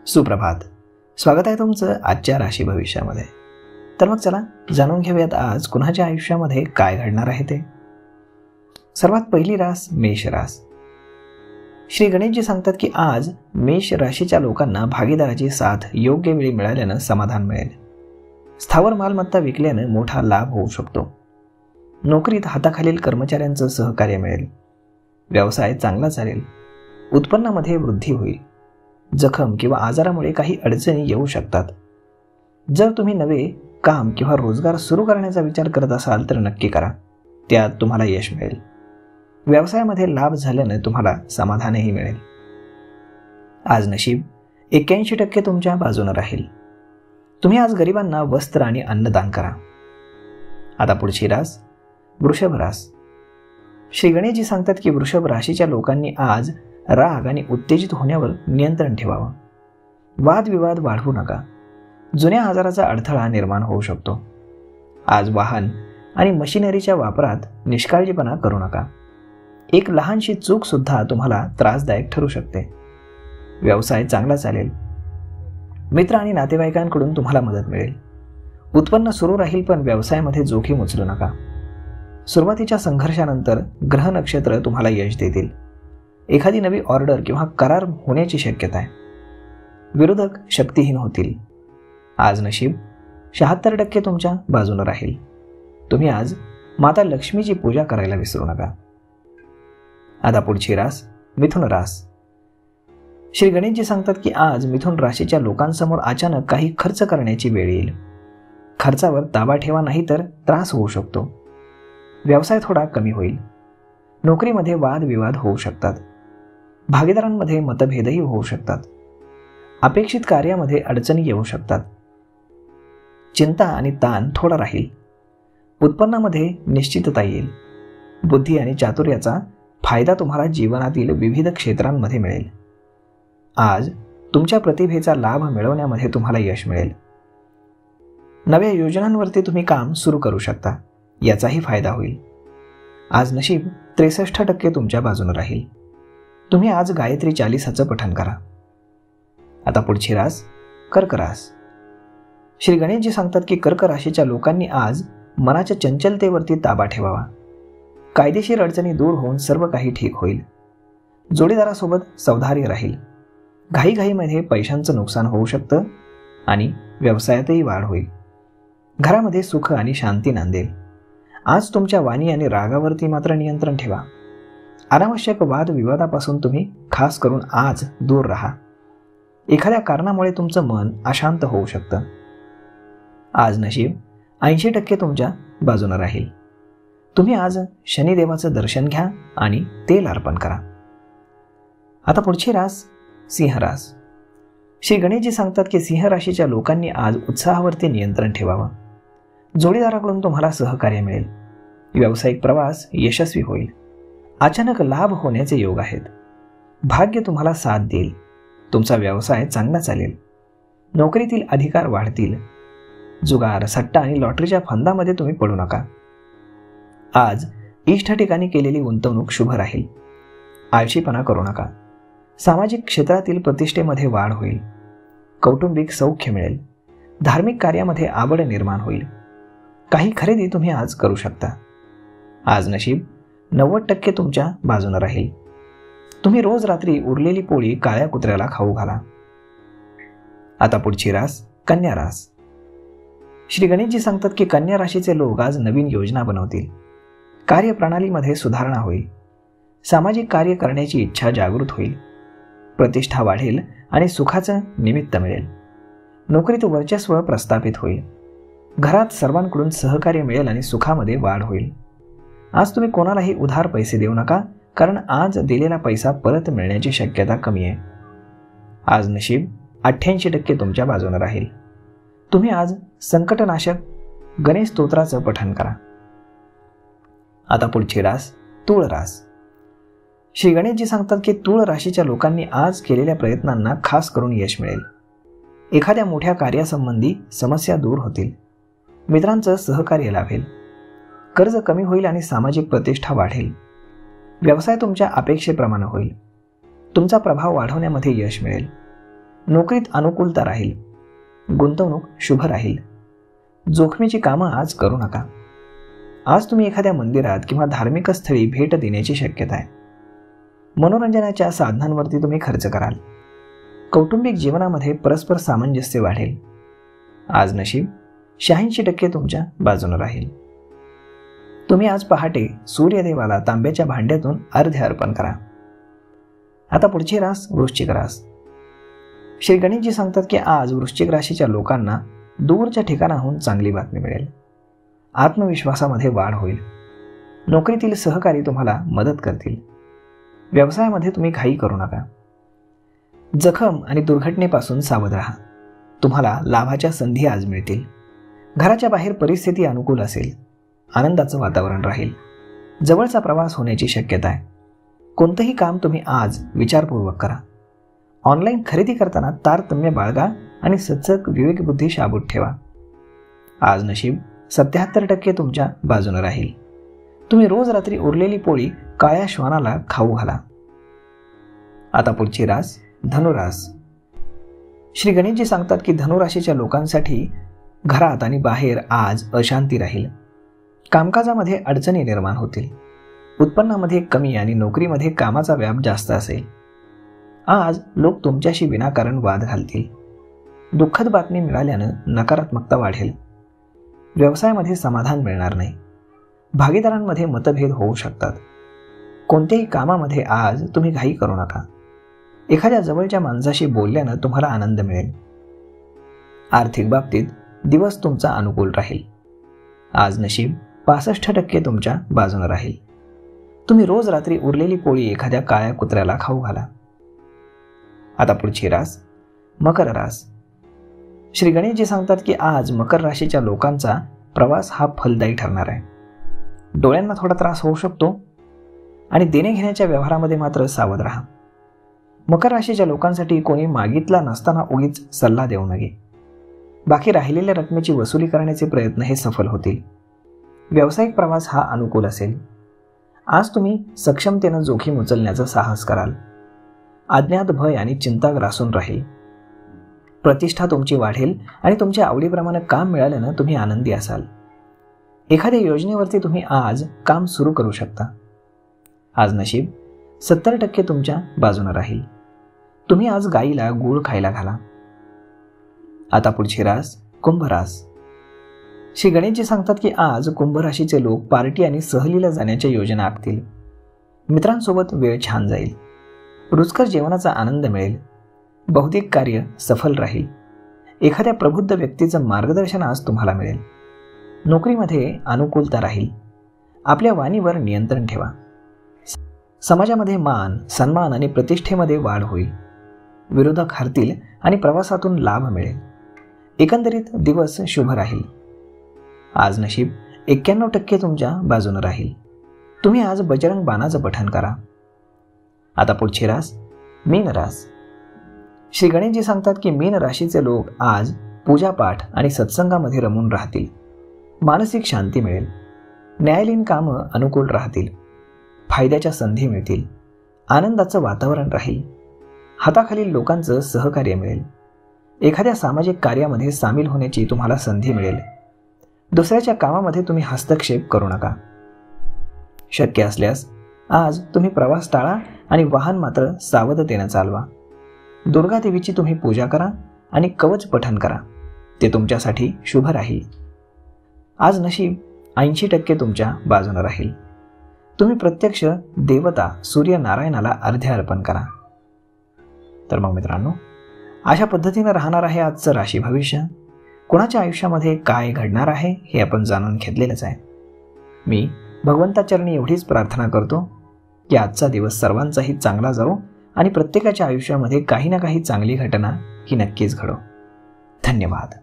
सुप्रभात. स्वागत आहे तुमचं आजच्या राशी भविष्यामध्ये. तर मग चला जाणून घेऊयात आज कुणाच्या आयुष्यामध्ये काय घडणार आहे ते. सर्वात पहिली रास मेष रास. श्री गणेशजी सांगतात की आज मेष राशीच्या लोकांना भागीदाराची साथ योग्य वेळी मिळाल्यानं समाधान मिळेल. स्थावर मालमत्ता विकल्यानं मोठा लाभ होऊ शकतो. नोकरीत हाताखालील कर्मचाऱ्यांचं सहकार्य मिळेल. व्यवसाय चांगला चालेल. उत्पन्नामध्ये वृद्धी होईल. जखम किंवा आजारामुळे काही अडचणी येऊ शकतात. जर तुम्ही नवे काम किंवा रोजगार सुरू करण्याचा विचार करत असाल तर नक्की करा. त्यात तुम्हाला यश मिळेल. व्यवसायामध्ये लाभ झाल्याने तुम्हाला समाधानही मिळेल. आज नशीब 81% तुमच्या बाजूने राहील. तुम्ही आज गरिबांना वस्त्र आणि अन्नदान करा. आता पुढची रास वृषभ रास. श्री गणेशजी सांगतात की वृषभ राशीच्या लोकांनी आज राग आणि उत्तेजित होण्यावर नियंत्रण ठेवावं. वादविवाद वाढवू नका. जुन्या आजाराचा अडथळा निर्माण होऊ शकतो. आज वाहन आणि मशिनरीच्या वापरात निष्काळजीपणा करू नका. एक लहानशी चूक सुद्धा तुम्हाला त्रासदायक ठरू शकते. व्यवसाय चांगला चालेल. मित्र आणि नातेवाईकांकडून तुम्हाला मदत मिळेल. उत्पन्न सुरू राहील पण व्यवसायामध्ये जोखीम उचलू नका. सुरुवातीच्या संघर्षानंतर ग्रह नक्षत्र तुम्हाला यश देतील. एखादी नवी ऑर्डर किंवा करार होण्याची शक्यता आहे. विरोधक शक्तिहीन होतील. आज नशीब 76% तुमच्या बाजूने राहील. तुम्ही आज माता लक्ष्मीची पूजा करायला विसरू नका. आता पुढची रास मिथुन रास. श्री गणेशजी सांगतात की आज मिथुन राशीच्या लोकांसमोर अचानक काही खर्च करण्याची वेळ येईल. खर्चावर ताबा ठेवा, नाही तर त्रास होऊ शकतो. व्यवसाय थोडा कमी होईल. नोकरीमध्ये वादविवाद होऊ शकतात. भागीदारांमध्ये मतभेदही होऊ शकतात. अपेक्षित कार्यामध्ये अडचणी येऊ शकतात. चिंता आणि ताण थोडा राहील. उत्पन्नामध्ये निश्चितता येईल. बुद्धी आणि चातुर्याचा फायदा तुम्हाला जीवनातील विविध क्षेत्रांमध्ये मिळेल. आज तुमच्या प्रतिभेचा लाभ मिळवण्यामध्ये तुम्हाला यश मिळेल. नव्या योजनांवरती तुम्ही काम सुरू करू शकता. याचाही फायदा होईल. आज नशीब 63% तुमच्या बाजूने राहील. तुम्ही आज गायत्री 40चं पठण करा. आता पुढची रास कर्क रास. श्री गणेशजी सांगतात की कर्क राशीच्या लोकांनी आज मनाच्या चंचलतेवरती ताबा ठेवावा. कायदेशीर अडचणी दूर होऊन सर्व काही ठीक होईल. जोडीदारासोबत सावधानी राहील. घाईघाईमध्ये पैशांचं नुकसान होऊ शकतं आणि व्यवसायातही वाढ होईल. घरामध्ये सुख आणि शांती नांदेल. आज तुमच्या वाणी आणि रागावरती मात्र नियंत्रण ठेवा. अनावश्यक वादविवादापासून तुम्ही खास करून आज दूर राहा. एखाद्या कारणामुळे तुमचं मन अशांत होऊ शकतं. आज नशीब 80% तुमच्या बाजूने राहील. तुम्ही आज शनिदेवाचं दर्शन घ्या आणि तेल अर्पण करा. आता पुढची रास सिंह रास. श्री गणेशजी सांगतात की सिंह राशीच्या लोकांनी आज उत्साहावरती नियंत्रण ठेवावं. जोडीदाराकडून तुम्हाला सहकार्य मिळेल. व्यावसायिक प्रवास यशस्वी होईल. अचानक लाभ होण्याचे योग आहेत. भाग्य तुम्हाला साथ देईल. तुमचा व्यवसाय चांगला चालेल. नोकरीतील अधिकार वाढतील. जुगार, सट्टा आणि लॉटरीच्या फंदामध्ये तुम्ही पडू नका. आज इष्ट ठिकाणी केलेली गुंतवणूक शुभ राहील. आळशीपणा करू नका. सामाजिक क्षेत्रातील प्रतिष्ठेमध्ये वाढ होईल. कौटुंबिक सौख्य मिळेल. धार्मिक कार्यामध्ये आवड निर्माण होईल. काही खरेदी तुम्ही आज करू शकता. आज नशीब 90% तुमच्या बाजूने राहील. तुम्ही रोज रात्री उरलेली पोळी काळ्या कुत्र्याला खाऊ घाला. आता पुढची रास कन्या रास. श्री गणेशजी सांगतात की कन्या राशीचे लोक आज नवीन योजना बनवतील. कार्यप्रणालीमध्ये सुधारणा होईल. सामाजिक कार्य करण्याची इच्छा जागृत होईल. प्रतिष्ठा वाढेल आणि सुखाचं निमित्त मिळेल. नोकरीत वर्चस्व प्रस्थापित होईल. घरात सर्वांकडून सहकार्य मिळेल आणि सुखामध्ये वाढ होईल. आज तुम्ही कोणालाही उधार पैसे देऊ नका, कारण आज दिलेला पैसा परत मिळण्याची शक्यता कमी आहे. आज नशीब 88% तुमच्या बाजूने राहील. तुम्ही आज संकटनाशक गणेश स्तोत्राचं पठण करा. आता पुढची रास तुळ रास. श्री गणेशजी सांगतात की तुळ राशीच्या लोकांनी आज केलेल्या प्रयत्नांना खास करून यश मिळेल. एखाद्या मोठ्या कार्यासंबंधी समस्या दूर होतील. मित्रांचं सहकार्य लाभेल. कर्ज कमी होईल आणि सामाजिक प्रतिष्ठा वाढेल. व्यवसाय तुमच्या अपेक्षेप्रमाणे होईल. तुमचा प्रभाव वाढवण्यामध्ये यश मिळेल. नोकरीत अनुकूलता राहील. गुंतवणूक शुभ राहील. जोखमीची कामं आज करू नका. आज तुम्ही एखाद्या मंदिरात किंवा धार्मिक स्थळी भेट देण्याची शक्यता आहे. मनोरंजनाच्या साधनांवरती तुम्ही खर्च कराल. कौटुंबिक जीवनामध्ये परस्पर सामंजस्य वाढेल. आज नशीब 86% तुमच्या बाजूने राहील. तुम्ही आज पहाटे सूर्यदेवाला तांब्याच्या भांड्यातून अर्घ्य अर्पण करा. आता पुढची रास वृश्चिक रास. श्री गणेशजी सांगतात की आज वृश्चिक राशीच्या लोकांना दूरच्या ठिकाणाहून चांगली बातमी मिळेल. आत्मविश्वासामध्ये वाढ होईल. नोकरीतील सहकारी तुम्हाला मदत करतील. व्यवसायामध्ये तुम्ही घाई करू नका. जखम आणि दुर्घटनेपासून सावध राहा. तुम्हाला लाभाच्या संधी आज मिळतील. घराच्या बाहेर परिस्थिती अनुकूल असेल. आनंदाचं वातावरण राहील. जवळचा प्रवास होण्याची शक्यता आहे. कोणतंही काम तुम्ही आज विचारपूर्वक करा. ऑनलाईन खरेदी करताना तारतम्य बाळगा आणि सचक विवेकबुद्धी शाबूत ठेवा. आज नशीब 77% तुमच्या बाजूने राहील. तुम्ही रोज रात्री उरलेली पोळी काळ्या श्वानाला खाऊ घाला. आता पुढची रास धनुरास. श्री गणेशजी सांगतात की धनुराशीच्या लोकांसाठी घरात आणि बाहेर आज अशांती राहील. कामकाजामध्ये अडचणी निर्माण होतील. उत्पन्नामध्ये कमी आणि नोकरीमध्ये कामाचा व्याप जास्त असेल. आज लोक तुमच्याशी विनाकारण वाद घालतील. दुःखद बातमी मिळाल्यानं नकारात्मकता वाढेल. व्यवसायामध्ये समाधान मिळणार नाही. भागीदारांमध्ये मतभेद होऊ शकतात. कोणत्याही कामामध्ये आज तुम्ही घाई करू नका. एखाद्या जवळच्या माणसाशी बोलल्यानं तुम्हाला आनंद मिळेल. आर्थिक बाबतीत दिवस तुमचा अनुकूल राहील. आज नशीब 65% तुमच्या बाजूने राहील. तुम्ही रोज रात्री उरलेली पोळी एखाद्या काळ्या कुत्र्याला खाऊ घाला. आता पुढची रास मकर रास. श्री गणेशजी सांगतात की आज मकर राशीच्या लोकांचा प्रवास हा फलदायी ठरणार आहे. डोळ्यांना थोडा त्रास होऊ शकतो आणि देण्याघेण्याच्या व्यवहारामध्ये मात्र सावध राहा. मकर राशीच्या लोकांसाठी कोणी मागितला नसताना उगीच सल्ला देऊ नये. बाकी राहिलेल्या रकमेची वसुली करण्याचे प्रयत्न हे सफल होतील. व्यावसायिक प्रवास हा अनुकूल असेल. आज तुम्ही सक्षमतेनं जोखीम उचलण्याचं साहस कराल. अज्ञात भय आणि चिंता ग्रासून राहील. प्रतिष्ठा तुमची वाढेल आणि तुमच्या आवडीप्रमाणे काम मिळाल्यानं तुम्ही आनंदी असाल. एखाद्या योजनेवरती तुम्ही आज काम सुरू करू शकता. आज नशीब 70% तुमच्या बाजूने राहील. तुम्ही आज गाईला गूळ खायला घाला. आता पुढची रास कुंभ रास. श्री गणेशजी सांगतात की आज कुंभ राशीचे लोक पार्टी आणि सहलीला जाण्याच्या योजना आखतील. मित्रांसोबत वेळ छान जाईल. रुचकर जेवणाचा आनंद मिळेल. बौद्धिक कार्य सफल राहील. एखाद्या प्रबुद्ध व्यक्तीचं मार्गदर्शन आज तुम्हाला मिळेल. नोकरीमध्ये अनुकूलता राहील. आपल्या वाणीवर नियंत्रण ठेवा. समाजामध्ये मान, सन्मान आणि प्रतिष्ठेमध्ये वाढ होईल. विरोधक हरतील आणि प्रवासातून लाभ मिळेल. एकंदरीत दिवस शुभ राहील. आज नशीब 91% तुमच्या बाजूने राहील. तुम्ही आज बजरंग बाणाचं पठण करा. आता पुढची रास मीन रास. श्री गणेशजी सांगतात की मीन राशीचे लोक आज पूजापाठ आणि सत्संगामध्ये रमून राहतील. मानसिक शांती मिळेल. न्यायालयीन कामं अनुकूल राहतील. फायद्याच्या संधी मिळतील. आनंदाचं वातावरण राहील. हाताखालील लोकांचं सहकार्य मिळेल. एखाद्या सामाजिक कार्यामध्ये सामील होण्याची तुम्हाला संधी मिळेल. दुसऱ्याच्या कामामध्ये तुम्ही हस्तक्षेप करू नका. शक्य असल्यास आज तुम्ही प्रवास टाळा आणि वाहन मात्र सावधतेनं चालवा. दुर्गा देवीची तुम्ही पूजा करा आणि कवच पठण करा. ते तुमच्यासाठी शुभ राहील. आज नशीब 80% तुमच्या बाजूने राहील. तुम्ही प्रत्यक्ष देवता सूर्यनारायणाला अर्घ्य अर्पण करा. तर मग मित्रांनो, अशा पद्धतीनं राहणार आहे आजचं राशी भविष्य. कोणाच्या आयुष्यामध्ये काय घडणार आहे हे आपण जाणून घेतलेलंच आहे. मी भगवंताचरणी एवढीच प्रार्थना करतो की आजचा दिवस सर्वांचाही चांगला जाऊ आणि प्रत्येकाच्या आयुष्यामध्ये काही ना काही चांगली घटना ही नक्कीच घडो. धन्यवाद.